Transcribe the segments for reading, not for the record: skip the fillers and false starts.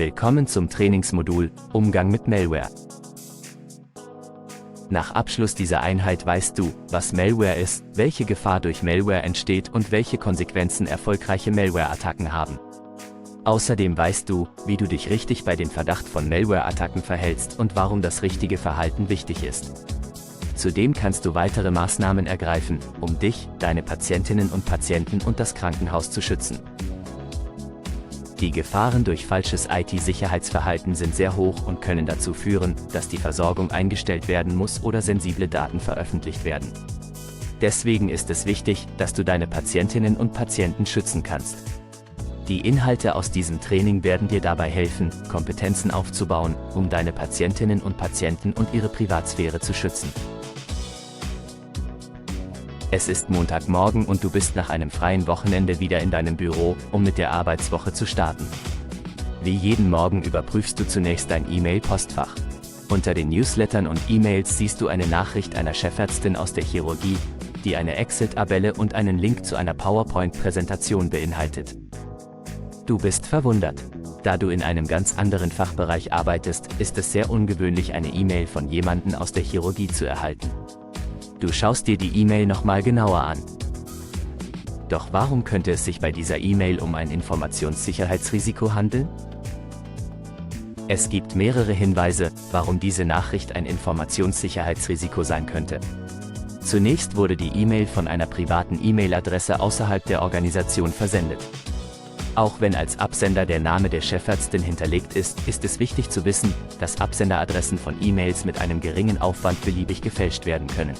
Willkommen zum Trainingsmodul Umgang mit Malware. Nach Abschluss dieser Einheit weißt du, was Malware ist, welche Gefahr durch Malware entsteht und welche Konsequenzen erfolgreiche Malware-Attacken haben. Außerdem weißt du, wie du dich richtig bei dem Verdacht von Malware-Attacken verhältst und warum das richtige Verhalten wichtig ist. Zudem kannst du weitere Maßnahmen ergreifen, um dich, deine Patientinnen und Patienten und das Krankenhaus zu schützen. Die Gefahren durch falsches IT-Sicherheitsverhalten sind sehr hoch und können dazu führen, dass die Versorgung eingestellt werden muss oder sensible Daten veröffentlicht werden. Deswegen ist es wichtig, dass du deine Patientinnen und Patienten schützen kannst. Die Inhalte aus diesem Training werden dir dabei helfen, Kompetenzen aufzubauen, um deine Patientinnen und Patienten und ihre Privatsphäre zu schützen. Es ist Montagmorgen und du bist nach einem freien Wochenende wieder in deinem Büro, um mit der Arbeitswoche zu starten. Wie jeden Morgen überprüfst du zunächst dein E-Mail-Postfach. Unter den Newslettern und E-Mails siehst du eine Nachricht einer Chefärztin aus der Chirurgie, die eine Excel-Tabelle und einen Link zu einer PowerPoint-Präsentation beinhaltet. Du bist verwundert. Da du in einem ganz anderen Fachbereich arbeitest, ist es sehr ungewöhnlich, eine E-Mail von jemandem aus der Chirurgie zu erhalten. Du schaust dir die E-Mail nochmal genauer an. Doch warum könnte es sich bei dieser E-Mail um ein Informationssicherheitsrisiko handeln? Es gibt mehrere Hinweise, warum diese Nachricht ein Informationssicherheitsrisiko sein könnte. Zunächst wurde die E-Mail von einer privaten E-Mail-Adresse außerhalb der Organisation versendet. Auch wenn als Absender der Name der Chefärztin hinterlegt ist, ist es wichtig zu wissen, dass Absenderadressen von E-Mails mit einem geringen Aufwand beliebig gefälscht werden können.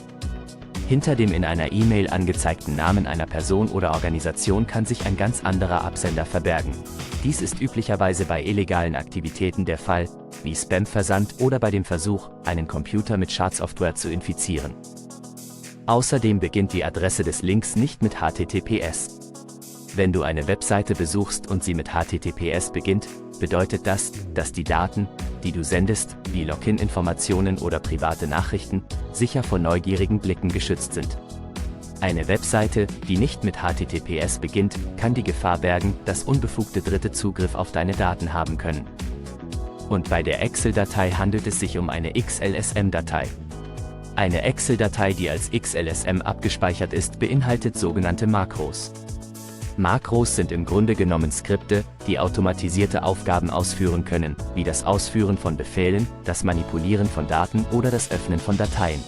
Hinter dem in einer E-Mail angezeigten Namen einer Person oder Organisation kann sich ein ganz anderer Absender verbergen. Dies ist üblicherweise bei illegalen Aktivitäten der Fall, wie Spam-Versand oder bei dem Versuch, einen Computer mit Schadsoftware zu infizieren. Außerdem beginnt die Adresse des Links nicht mit HTTPS. Wenn du eine Webseite besuchst und sie mit HTTPS beginnt, bedeutet das, dass die Daten, die du sendest, wie Login-Informationen oder private Nachrichten, sicher vor neugierigen Blicken geschützt sind. Eine Webseite, die nicht mit HTTPS beginnt, kann die Gefahr bergen, dass unbefugte Dritte Zugriff auf deine Daten haben können. Und bei der Excel-Datei handelt es sich um eine XLSM-Datei. Eine Excel-Datei, die als XLSM abgespeichert ist, beinhaltet sogenannte Makros. Makros sind im Grunde genommen Skripte, die automatisierte Aufgaben ausführen können, wie das Ausführen von Befehlen, das Manipulieren von Daten oder das Öffnen von Dateien.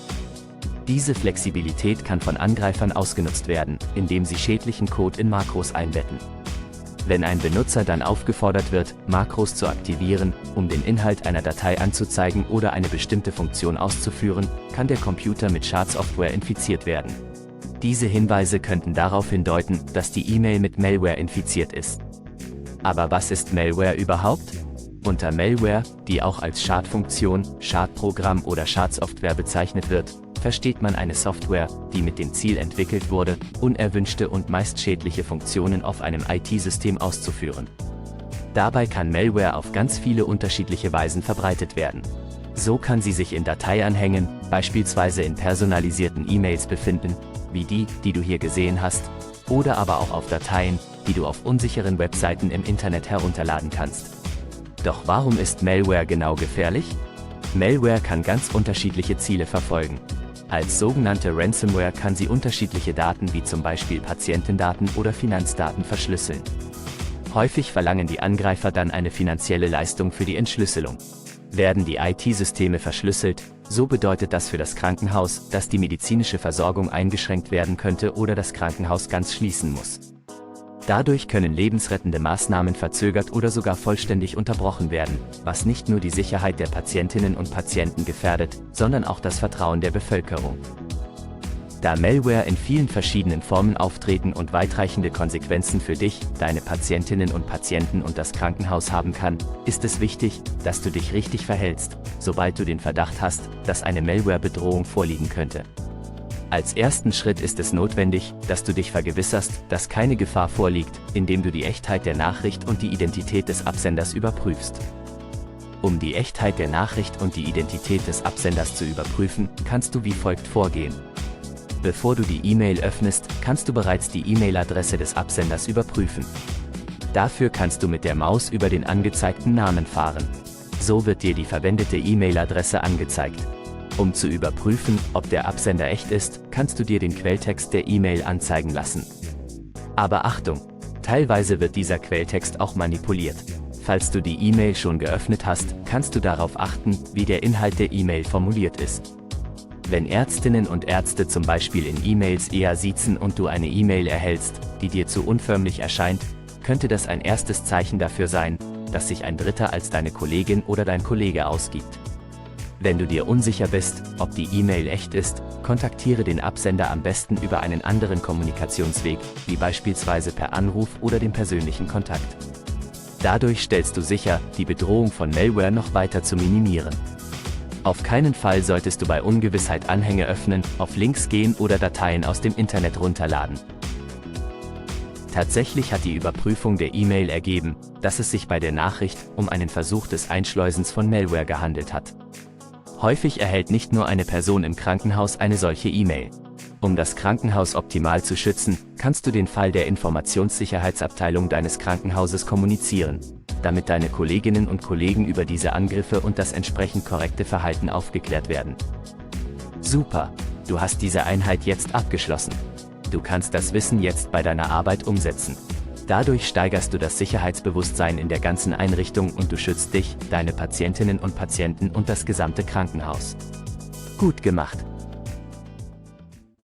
Diese Flexibilität kann von Angreifern ausgenutzt werden, indem sie schädlichen Code in Makros einbetten. Wenn ein Benutzer dann aufgefordert wird, Makros zu aktivieren, um den Inhalt einer Datei anzuzeigen oder eine bestimmte Funktion auszuführen, kann der Computer mit Schadsoftware infiziert werden. Diese Hinweise könnten darauf hindeuten, dass die E-Mail mit Malware infiziert ist. Aber was ist Malware überhaupt? Unter Malware, die auch als Schadfunktion, Schadprogramm oder Schadsoftware bezeichnet wird, versteht man eine Software, die mit dem Ziel entwickelt wurde, unerwünschte und meist schädliche Funktionen auf einem IT-System auszuführen. Dabei kann Malware auf ganz viele unterschiedliche Weisen verbreitet werden. So kann sie sich in Dateianhängen, beispielsweise in personalisierten E-Mails befinden, wie die, die du hier gesehen hast, oder aber auch auf Dateien, die du auf unsicheren Webseiten im Internet herunterladen kannst. Doch warum ist Malware genau gefährlich? Malware kann ganz unterschiedliche Ziele verfolgen. Als sogenannte Ransomware kann sie unterschiedliche Daten wie zum Beispiel Patientendaten oder Finanzdaten verschlüsseln. Häufig verlangen die Angreifer dann eine finanzielle Leistung für die Entschlüsselung. Werden die IT-Systeme verschlüsselt, so bedeutet das für das Krankenhaus, dass die medizinische Versorgung eingeschränkt werden könnte oder das Krankenhaus ganz schließen muss. Dadurch können lebensrettende Maßnahmen verzögert oder sogar vollständig unterbrochen werden, was nicht nur die Sicherheit der Patientinnen und Patienten gefährdet, sondern auch das Vertrauen der Bevölkerung. Da Malware in vielen verschiedenen Formen auftreten und weitreichende Konsequenzen für dich, deine Patientinnen und Patienten und das Krankenhaus haben kann, ist es wichtig, dass du dich richtig verhältst, sobald du den Verdacht hast, dass eine Malware-Bedrohung vorliegen könnte. Als ersten Schritt ist es notwendig, dass du dich vergewisserst, dass keine Gefahr vorliegt, indem du die Echtheit der Nachricht und die Identität des Absenders überprüfst. Um die Echtheit der Nachricht und die Identität des Absenders zu überprüfen, kannst du wie folgt vorgehen. Bevor du die E-Mail öffnest, kannst du bereits die E-Mail-Adresse des Absenders überprüfen. Dafür kannst du mit der Maus über den angezeigten Namen fahren. So wird dir die verwendete E-Mail-Adresse angezeigt. Um zu überprüfen, ob der Absender echt ist, kannst du dir den Quelltext der E-Mail anzeigen lassen. Aber Achtung! Teilweise wird dieser Quelltext auch manipuliert. Falls du die E-Mail schon geöffnet hast, kannst du darauf achten, wie der Inhalt der E-Mail formuliert ist. Wenn Ärztinnen und Ärzte zum Beispiel in E-Mails eher siezen und du eine E-Mail erhältst, die dir zu unförmlich erscheint, könnte das ein erstes Zeichen dafür sein, dass sich ein Dritter als deine Kollegin oder dein Kollege ausgibt. Wenn du dir unsicher bist, ob die E-Mail echt ist, kontaktiere den Absender am besten über einen anderen Kommunikationsweg, wie beispielsweise per Anruf oder dem persönlichen Kontakt. Dadurch stellst du sicher, die Bedrohung von Malware noch weiter zu minimieren. Auf keinen Fall solltest du bei Ungewissheit Anhänge öffnen, auf Links gehen oder Dateien aus dem Internet runterladen. Tatsächlich hat die Überprüfung der E-Mail ergeben, dass es sich bei der Nachricht um einen Versuch des Einschleusens von Malware gehandelt hat. Häufig erhält nicht nur eine Person im Krankenhaus eine solche E-Mail. Um das Krankenhaus optimal zu schützen, kannst du den Fall der Informationssicherheitsabteilung deines Krankenhauses kommunizieren, damit deine Kolleginnen und Kollegen über diese Angriffe und das entsprechend korrekte Verhalten aufgeklärt werden. Super! Du hast diese Einheit jetzt abgeschlossen. Du kannst das Wissen jetzt bei deiner Arbeit umsetzen. Dadurch steigerst du das Sicherheitsbewusstsein in der ganzen Einrichtung und du schützt dich, deine Patientinnen und Patienten und das gesamte Krankenhaus. Gut gemacht!